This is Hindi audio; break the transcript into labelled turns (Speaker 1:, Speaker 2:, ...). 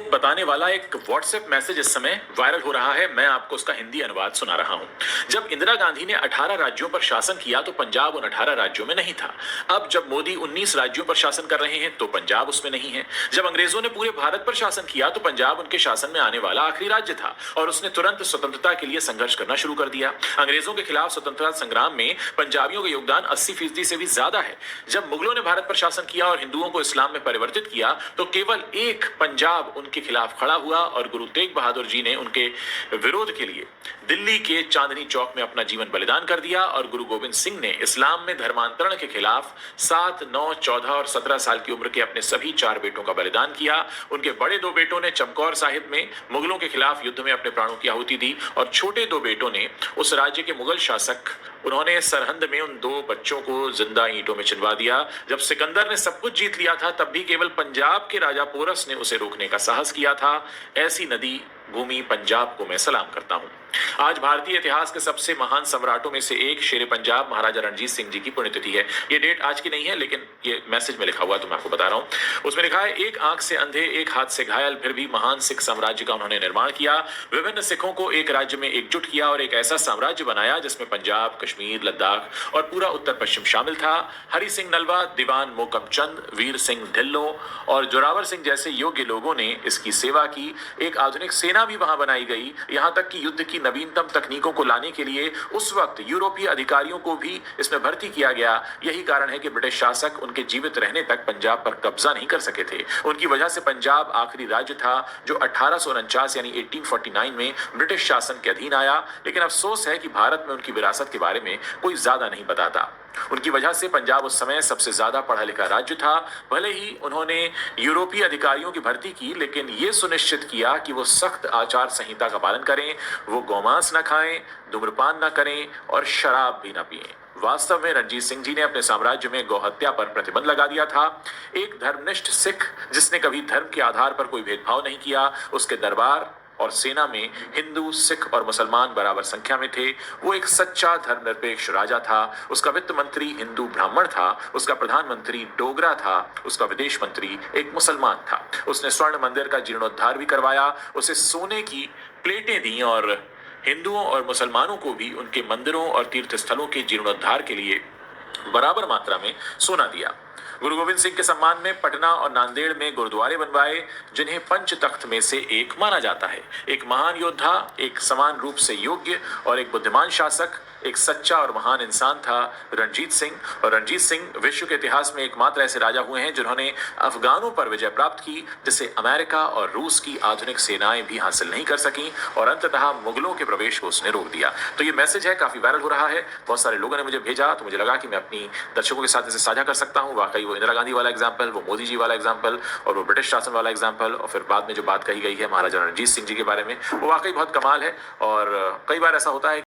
Speaker 1: बताने वाला एक व्हाट्सएप मैसेज इस समय वायरल हो रहा है। मैं आपको उसका हिंदी अनुवाद सुना रहा हूं। जब इंदिरा गांधी ने 18 राज्यों पर शासन किया तो पंजाब उन 18 राज्यों में नहीं था। अब जब मोदी 19 राज्यों पर शासन कर रहे हैं तो पंजाब उसमें नहीं है। जब अंग्रेजों ने पूरे भारत पर शासन किया तो पंजाब उनके शासन में आने वाला आखिरी राज्य था और उसने तुरंत स्वतंत्रता के लिए संघर्ष करना शुरू कर दिया। अंग्रेजों के खिलाफ स्वतंत्रता संग्राम में पंजाबियों का योगदान 80% से भी ज्यादा है। जब मुगलों ने भारत पर शासन किया और हिंदुओं को इस्लाम में परिवर्तित किया तो केवल एक पंजाब उनके खिलाफ खड़ा हुआ और गुरु तेग बहादुर जी ने उनके विरोध के लिए दिल्ली के चांदनी चौक में अपना जीवन बलिदान कर दिया और गुरु गोविंद सिंह ने इस्लाम में धर्मांतरण के खिलाफ 7, 9, 14 और 17 साल की उम्र के अपने सभी 4 बेटों का बलिदान किया। उनके बड़े 2 बेटों ने चमकौर साहिब में मुगलों के खिलाफ युद्ध में अपने प्राणों की आहुति दी और छोटे 2 बेटों ने उस राज्य के मुगल शासक उन्होंने सरहंद में उन 2 बच्चों को जिंदा ईंटों में चिनवा दिया। जब सिकंदर ने सब कुछ जीत लिया था तब भी केवल पंजाब के राजा पोरस ने उसे रोकने का साहस किया था। ऐसी नदी भूमि पंजाब को मैं सलाम करता हूं। आज भारतीय इतिहास के सबसे महान सम्राटों में से एक शेर पंजाब महाराजा रणजीत सिंह जी की पुण्यतिथि है। ये डेट आज की नहीं है लेकिन ये मैसेज में लिखा हुआ तो मैं आपको बता रहा हूं। उसमें लिखा है, एक आंख से अंधे एक हाथ से घायल फिर भी महान सिख साम्राज्य का उन्होंने निर्माण किया। विभिन्न सिखों को एक राज्य में एकजुट किया और एक ऐसा साम्राज्य बनाया जिसमें पंजाब, कश्मीर, लद्दाख और पूरा उत्तर पश्चिम शामिल था। हरि सिंह नलवा, दीवान मोकम चंद, वीर सिंह ढिल्लो और जोरावर सिंह जैसे योग्य लोगों ने इसकी सेवा की। एक आधुनिक सेना भी वहां बनाई गई। यहां तक कि युद्ध की नवीनतम तकनीकों को लाने के लिए उस वक्त यूरोपीय अधिकारियों को भी इसमें भर्ती किया गया। यही कारण है कि ब्रिटिश शासक उनके जीवित रहने तक पंजाब पर कब्जा नहीं कर सके थे। उनकी वजह से पंजाब आखिरी राज्य था जो 1849 यानी 1849 में ब्रिटिश शासन के अधीन आया। लेकिन अफसोस है कि भारत में उनकी विरासत के बारे में कोई ज्यादा नहीं बताता। उनकी वजह से पंजाब उस समय सबसे ज्यादा पढ़ा लिखा राज्य था। भले ही उन्होंने यूरोपीय अधिकारियों की भर्ती की लेकिन यह सुनिश्चित किया कि वो सख्त आचार संहिता का पालन करें, वो गौमांस न खाएं, धूम्रपान न करें और शराब भी न पिएं। वास्तव में रणजीत सिंह जी ने अपने साम्राज्य में गौहत्या पर प्रतिबंध लगा दिया था। एक धर्मनिष्ठ सिख जिसने कभी धर्म के आधार पर कोई भेदभाव नहीं किया, उसके दरबार और सेना में हिंदू, सिख और मुसलमान बराबर संख्या में थे। वो एक सच्चा धर्मनिरपेक्ष राजा था। उसका वित्त मंत्री हिंदू ब्राह्मण था, उसका प्रधानमंत्री डोगरा था, उसका विदेश मंत्री एक मुसलमान था। उसने स्वर्ण मंदिर का जीर्णोद्धार भी करवाया, उसे सोने की प्लेटें दी और हिंदुओं और मुसलमानों को भी उनके मंदिरों और तीर्थ स्थलों के जीर्णोद्धार के लिए बराबर मात्रा में सोना दिया। गुरु गोविंद सिंह के सम्मान में पटना और नांदेड़ में गुरुद्वारे बनवाए जिन्हें पंच तख्त में से एक माना जाता है। एक महान योद्धा, एक समान रूप से योग्य और एक बुद्धिमान शासक, एक सच्चा और महान इंसान था रणजीत सिंह। और रणजीत सिंह विश्व के इतिहास में एकमात्र ऐसे राजा हुए हैं जिन्होंने अफगानों पर विजय प्राप्त की जिसे अमेरिका और रूस की आधुनिक सेनाएं भी हासिल नहीं कर सकी और अंततः मुगलों के प्रवेश को उसने रोक दिया। तो ये मैसेज है, काफी वायरल हो रहा है, बहुत सारे लोगों ने मुझे भेजा तो मुझे लगा कि मैं अपनी दर्शकों के साथ इसे साझा कर सकता हूँ। वाकई वो इंदिरा गांधी वाला एग्जाम्पल, वो मोदी जी वाला एग्जाम्पल और वो ब्रिटिश शासन वाला एग्जाम्पल और फिर बाद में जो बात कही गई है महाराजा रणजीत सिंह जी के बारे में, वो वाकई बहुत कमाल है। और कई बार ऐसा होता है